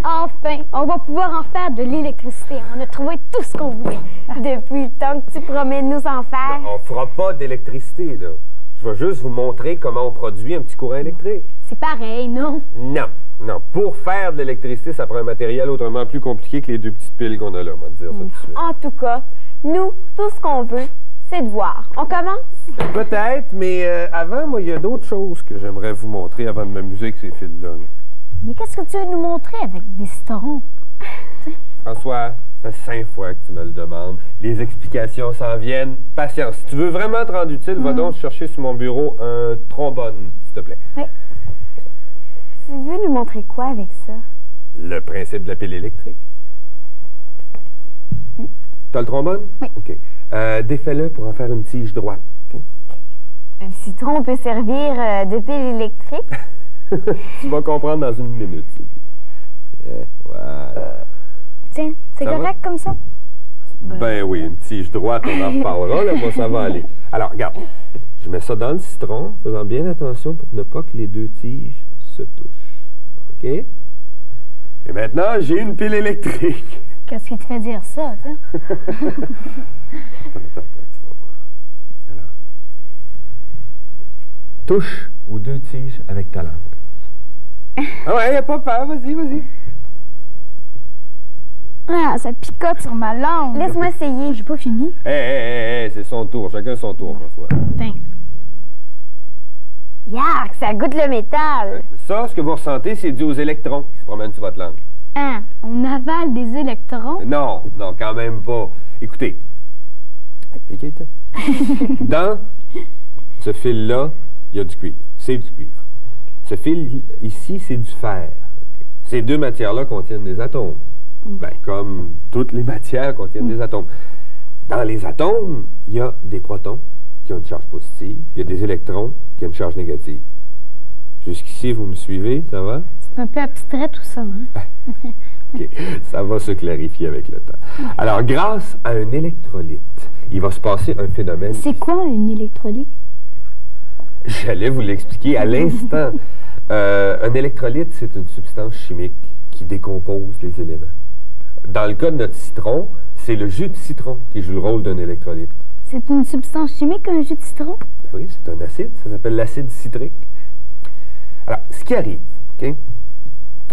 Enfin, on va pouvoir en faire de l'électricité. On a trouvé tout ce qu'on voulait. Depuis le temps que tu promets de nous en faire. On fera pas d'électricité, là. Je vais juste vous montrer comment on produit un petit courant électrique. C'est pareil, non? Non, non. Pour faire de l'électricité, ça prend un matériel autrement plus compliqué que les deux petites piles qu'on a là, on va te dire ça tout de suite. En tout cas, nous, tout ce qu'on veut, c'est de voir. On commence? Peut-être, mais avant, moi, il y a d'autres choses que j'aimerais vous montrer avant de m'amuser avec ces fils-là. Mais qu'est-ce que tu veux nous montrer avec des citrons? François, ça fait 5 fois que tu me le demandes. Les explications s'en viennent. Patience. Si tu veux vraiment te rendre utile, va donc chercher sur mon bureau un trombone, s'il te plaît. Oui. Tu veux nous montrer quoi avec ça? Le principe de la pile électrique. T'as le trombone? Oui. OK. Défais-le pour en faire une tige droite. Okay? Un citron peut servir de pile électrique? Tu vas comprendre dans une minute. Voilà. Tiens, c'est correct comme ça? Ben oui, une tige droite, on en reparlera, là, moi, ça va aller. Alors, regarde, je mets ça dans le citron, faisant bien attention pour ne pas que les deux tiges se touchent. OK? Et maintenant, j'ai une pile électrique. Qu'est-ce qui te fait dire ça, toi? Attends, tu vas voir. Alors, touche aux deux tiges avec ta langue. Ah ouais, y a pas peur, vas-y, vas-y. Ah, ça picote sur ma langue. Laisse-moi essayer. J'ai pas fini. Hé, c'est son tour. Chacun son tour, François. Tiens. Yark, ça goûte le métal. Ça, ce que vous ressentez, c'est dû aux électrons qui se promènent sur votre langue. Hein? On avale des électrons? Non, non, quand même pas. Écoutez. Dans ce fil-là, il y a du cuivre. C'est du cuivre. Ce fil ici, c'est du fer. Ces deux matières-là contiennent des atomes. Ben, comme toutes les matières contiennent des atomes. Dans les atomes, il y a des protons qui ont une charge positive, il y a des électrons qui ont une charge négative. Jusqu'ici, vous me suivez, ça va? C'est un peu abstrait tout ça, hein? OK, ça va se clarifier avec le temps. Alors, grâce à un électrolyte, il va se passer un phénomène... C'est quoi un électrolyte? J'allais vous l'expliquer à l'instant. Un électrolyte, c'est une substance chimique qui décompose les éléments. Dans le cas de notre citron, c'est le jus de citron qui joue le rôle d'un électrolyte. C'est une substance chimique, un jus de citron? Oui, c'est un acide. Ça s'appelle l'acide citrique. Alors, ce qui arrive, OK,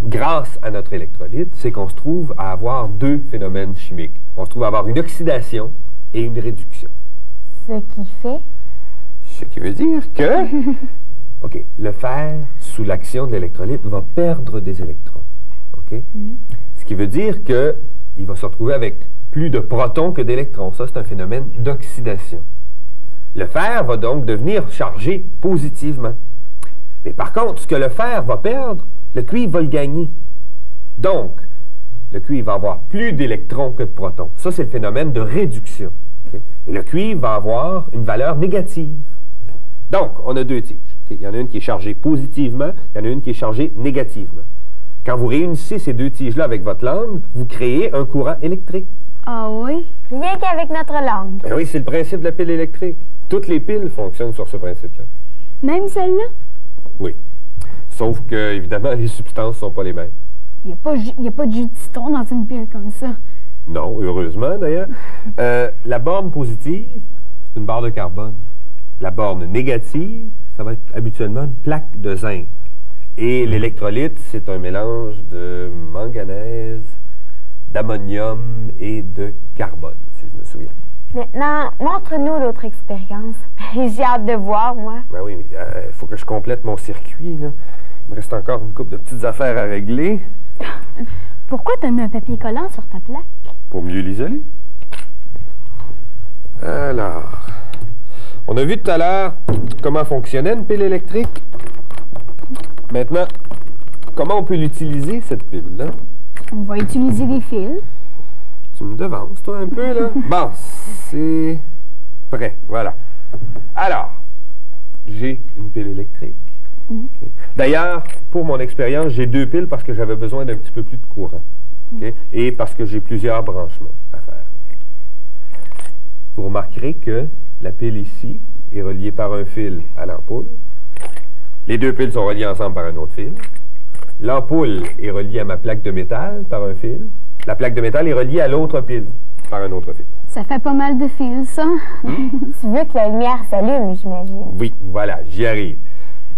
grâce à notre électrolyte, c'est qu'on se trouve à avoir deux phénomènes chimiques. On se trouve à avoir une oxydation et une réduction. Ce qui fait? Ce qui veut dire que, OK, le fer, sous l'action de l'électrolyte, va perdre des électrons. OK? Ce qui veut dire qu'il va se retrouver avec plus de protons que d'électrons. Ça, c'est un phénomène d'oxydation. Le fer va donc devenir chargé positivement. Mais par contre, ce que le fer va perdre, le cuivre va le gagner. Donc, le cuivre va avoir plus d'électrons que de protons. Ça, c'est le phénomène de réduction. Okay? Et le cuivre va avoir une valeur négative. Donc, on a deux tiges. Okay? Il y en a une qui est chargée positivement, il y en a une qui est chargée négativement. Quand vous réunissez ces deux tiges-là avec votre langue, vous créez un courant électrique. Ah oui? Rien qu'avec notre langue. Ben oui, c'est le principe de la pile électrique. Toutes les piles fonctionnent sur ce principe-là. Même celle-là? Oui. Sauf que, évidemment, les substances ne sont pas les mêmes. Il n'y a pas de jus de citron dans une pile comme ça. Non, heureusement d'ailleurs. La borne positive, c'est une barre de carbone. La borne négative, ça va être habituellement une plaque de zinc. Et l'électrolyte, c'est un mélange de manganèse, d'ammonium et de carbone, si je me souviens. Maintenant, montre-nous l'autre expérience. J'ai hâte de voir, moi. Ben oui, mais il faut que je complète mon circuit, là. Il me reste encore une couple de petites affaires à régler. Pourquoi tu as mis un papier collant sur ta plaque? Pour mieux l'isoler. Alors, on a vu tout à l'heure comment fonctionnait une pile électrique. Maintenant, comment on peut l'utiliser, cette pile-là? On va utiliser des fils. Tu me devances, toi, un peu, là? Bon, c'est prêt, voilà. Alors, j'ai une pile électrique. Okay. D'ailleurs, pour mon expérience, j'ai 2 piles parce que j'avais besoin d'un petit peu plus de courant. Okay? Et parce que j'ai plusieurs branchements à faire. Vous remarquerez que la pile ici est reliée par un fil à l'ampoule. Les 2 piles sont reliées ensemble par un autre fil. L'ampoule est reliée à ma plaque de métal par un fil. La plaque de métal est reliée à l'autre pile par un autre fil. Ça fait pas mal de fils, ça. Tu veux que la lumière s'allume, j'imagine. Oui, voilà, j'y arrive.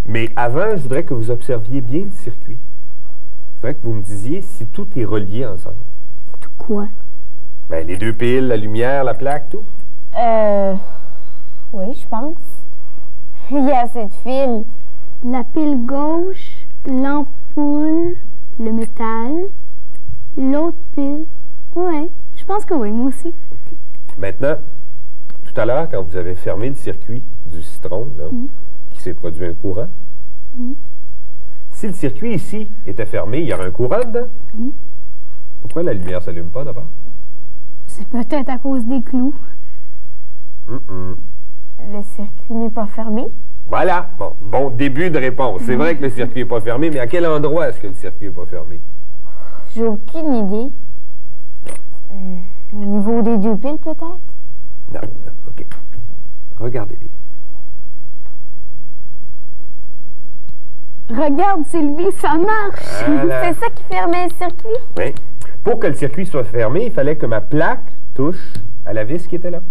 Mais avant, je voudrais que vous observiez bien le circuit. Je voudrais que vous me disiez si tout est relié ensemble. Tout quoi? Ben, les 2 piles, la lumière, la plaque, tout. Oui, je pense. Il y a assez de fils. La pile gauche, l'ampoule, le métal, l'autre pile. Ouais, je pense que oui, moi aussi. Okay. Maintenant, tout à l'heure, quand vous avez fermé le circuit du citron, là, qui s'est produit un courant, si le circuit ici était fermé, il y aurait un courant dedans. Pourquoi la lumière ne s'allume pas d'abord? C'est peut-être à cause des clous. Le circuit n'est pas fermé. Voilà. Bon début de réponse. C'est vrai que le circuit n'est pas fermé, mais à quel endroit est-ce que le circuit n'est pas fermé? J'ai aucune idée. Au niveau des 2 piles, peut-être? Non, OK. Regardez bien. Regarde, Sylvie, ça marche! Voilà. C'est ça qui fermait le circuit? Oui. Pour que le circuit soit fermé, il fallait que ma plaque touche à la vis qui était là.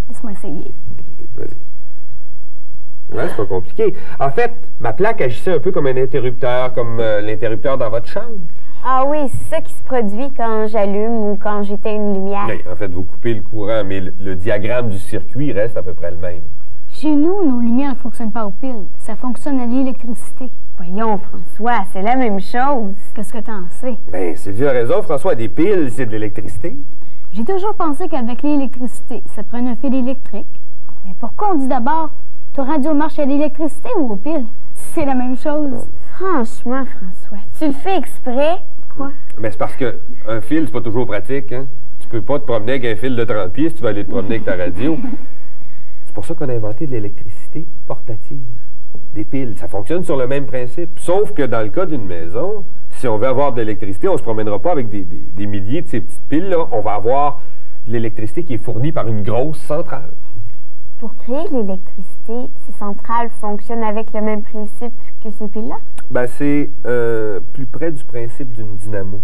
Laisse-moi essayer. OK, vas-y. Ouais, c'est pas compliqué. En fait, ma plaque agissait un peu comme un interrupteur, comme l'interrupteur dans votre chambre. Ah oui, c'est ça qui se produit quand j'allume ou quand j'éteins une lumière. Oui, en fait, vous coupez le courant, mais le diagramme du circuit reste à peu près le même. Chez nous, nos lumières ne fonctionnent pas aux piles. Ça fonctionne à l'électricité. Voyons, François, c'est la même chose. Qu'est-ce que t'en sais? Bien, Sylvie a raison, François. Des piles, c'est de l'électricité. J'ai toujours pensé qu'avec l'électricité, ça prenait un fil électrique. Mais pourquoi on dit d'abord, ta radio marche à l'électricité ou aux piles? C'est la même chose. Franchement, François, tu le fais exprès? Quoi? Mais c'est parce qu'un fil, c'est pas toujours pratique, hein? Tu peux pas te promener avec un fil de 30 pieds si tu vas aller te promener avec ta radio. C'est pour ça qu'on a inventé de l'électricité portative. Des piles, ça fonctionne sur le même principe. Sauf que dans le cas d'une maison, si on veut avoir de l'électricité, on ne se promènera pas avec des milliers de ces petites piles-là. On va avoir de l'électricité qui est fournie par une grosse centrale. Pour créer l'électricité, ces centrales fonctionnent avec le même principe que ces piles-là? Ben, c'est plus près du principe d'une dynamo.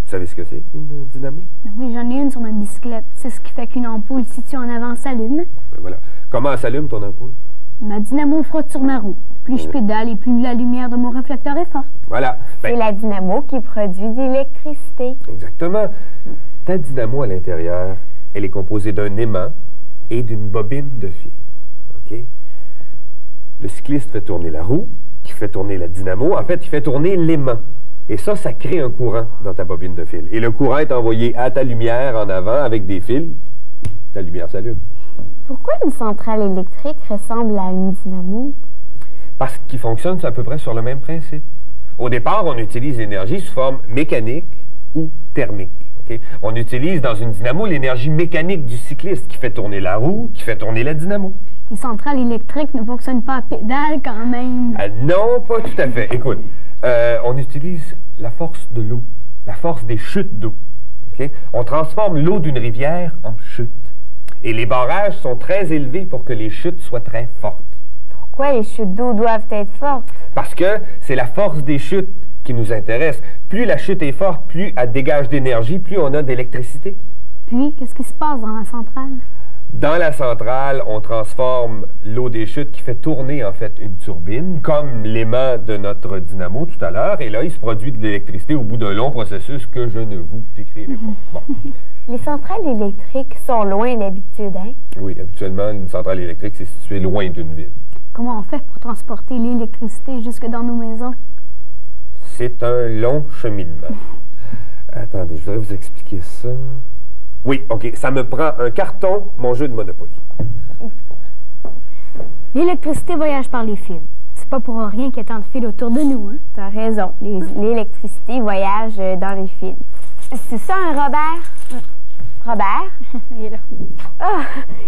Vous savez ce que c'est qu'une dynamo? Ben oui, j'en ai une sur ma bicyclette. C'est ce qui fait qu'une ampoule située en avant s'allume. Ben voilà. Comment elle s'allume, ton ampoule? Ma dynamo frotte sur ma roue. Plus je pédale et plus la lumière de mon réflecteur est forte. Voilà. Ben, C'est la dynamo qui produit de l'électricité. exactement. Ta dynamo à l'intérieur, elle est composée d'un aimant et d'une bobine de fil. OK? Le cycliste fait tourner la roue, qui fait tourner la dynamo. En fait, il fait tourner l'aimant. Et ça crée un courant dans ta bobine de fil. Et le courant est envoyé à ta lumière en avant avec des fils. Ta lumière s'allume. Pourquoi une centrale électrique ressemble à une dynamo? Parce qu'ils fonctionnent à peu près sur le même principe. Au départ, on utilise l'énergie sous forme mécanique ou thermique. Okay? On utilise dans une dynamo l'énergie mécanique du cycliste qui fait tourner la roue, qui fait tourner la dynamo. Les centrales électriques ne fonctionnent pas à pédale quand même. Non, pas tout à fait. Écoute, on utilise la force de l'eau, la force des chutes d'eau. Okay? On transforme l'eau d'une rivière en chute. Et les barrages sont très élevés pour que les chutes soient très fortes. Pourquoi les chutes d'eau doivent être fortes? Parce que c'est la force des chutes qui nous intéresse. Plus la chute est forte, plus elle dégage d'énergie, plus on a d'électricité. Puis, qu'est-ce qui se passe dans la centrale? Dans la centrale, on transforme l'eau des chutes qui fait tourner en fait une turbine, comme l'aimant de notre dynamo tout à l'heure, et là, il se produit de l'électricité au bout d'un long processus que je ne vous décrirai pas. Bon. Les centrales électriques sont loin d'habitude, hein? Oui, habituellement, une centrale électrique, c'est situé loin d'une ville. Comment on fait pour transporter l'électricité jusque dans nos maisons? C'est un long cheminement. Attendez, je voudrais vous expliquer ça. Oui, OK, ça me prend un carton, mon jeu de Monopoly. L'électricité voyage par les fils. C'est pas pour rien qu'il y a tant de fils autour de nous, hein? T'as raison. L'électricité voyage dans les fils. C'est ça, un Robert? Robert? Il est là. Ah,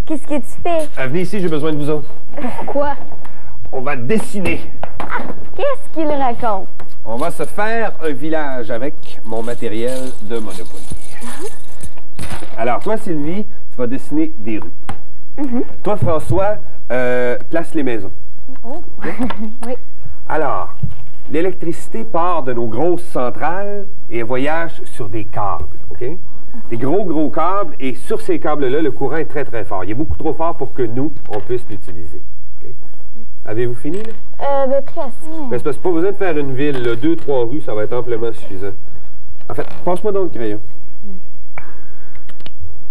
qu'est-ce que tu fais? Venez ici, j'ai besoin de vous autres. Pourquoi? On va dessiner. Qu'est-ce qu'il raconte? On va se faire un village avec mon matériel de Monopoly. Alors, toi, Sylvie, tu vas dessiner des rues. Toi, François, place les maisons. Oh. Oui. Alors, l'électricité part de nos grosses centrales et voyage sur des câbles, OK? Des gros câbles, et sur ces câbles-là, le courant est très, très fort. Il est beaucoup trop fort pour que nous, on puisse l'utiliser. OK? Avez-vous fini, là? Ben presque. Mais c'est parce que pas besoin de faire une ville, là. 2-3 rues, ça va être amplement suffisant. En fait, passe-moi donc le crayon.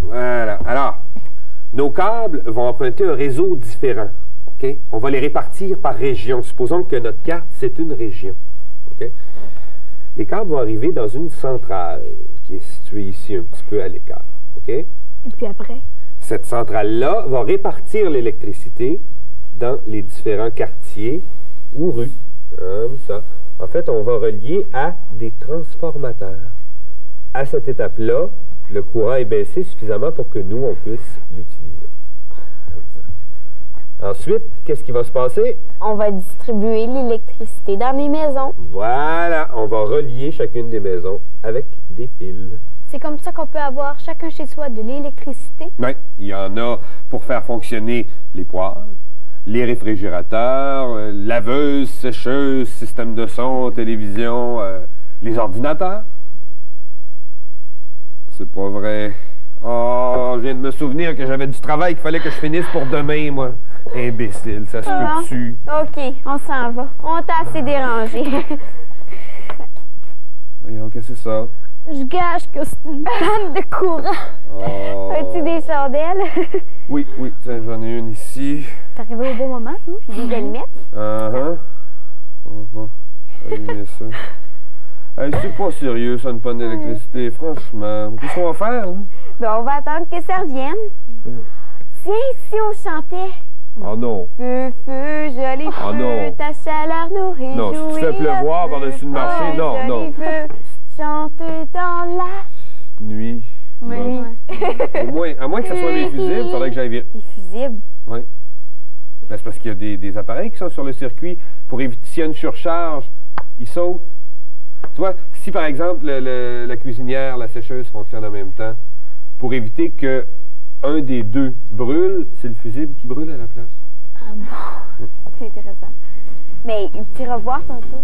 Voilà. Alors, nos câbles vont emprunter un réseau différent. OK? On va les répartir par région. Supposons que notre carte, c'est une région. OK? Les câbles vont arriver dans une centrale qui est située ici un petit peu à l'écart. OK? Et puis après? Cette centrale-là va répartir l'électricité dans les différents quartiers ou rues. Comme ça. En fait, on va relier à des transformateurs. À cette étape-là, le courant est baissé suffisamment pour que nous, on puisse l'utiliser. Comme ça. Ensuite, qu'est-ce qui va se passer? On va distribuer l'électricité dans les maisons. Voilà, on va relier chacune des maisons avec des fils. C'est comme ça qu'on peut avoir chacun chez soi de l'électricité? Oui, il y en a pour faire fonctionner les poêles, les réfrigérateurs, laveuses, sécheuses, système de son, télévision, les ordinateurs. C'est pas vrai. Oh, je viens de me souvenir que j'avais du travail qu'il fallait que je finisse pour demain, moi. Imbécile, ça se peut-tu? OK, on s'en va. On t'a assez dérangé. Voyons, qu'est-ce que c'est ça? Je gage que c'est une panne de courant. Oh. As-tu des chandelles? Oui, tiens, j'en ai une ici. T'es arrivé au bon moment, hein? Puis des allumettes? Allumez ça. Hey, c'est pas sérieux, ça, une panne d'électricité, franchement. Qu'est-ce qu'on va faire, hein? Ben, on va attendre que ça revienne. Tiens, si on chantait. Oh non. Feu, feu, joli feu, non. ta chaleur nous réjouit. Non, si tu fais pleuvoir par-dessus le marché, non, joli non. Feu, chante dans la Nuit. nuit. Bon. À moins que ça soit mes fusibles, il faudrait que j'aille vite. Des fusibles. Oui. Ben, c'est parce qu'il y a des appareils qui sont sur le circuit pour éviter s'il y a une surcharge, ils sautent. Tu vois, si par exemple la cuisinière, la sécheuse fonctionnent en même temps, pour éviter que un des deux brûle, c'est le fusible qui brûle à la place. Ah bon? C'est intéressant. Mais un petit revoir tantôt.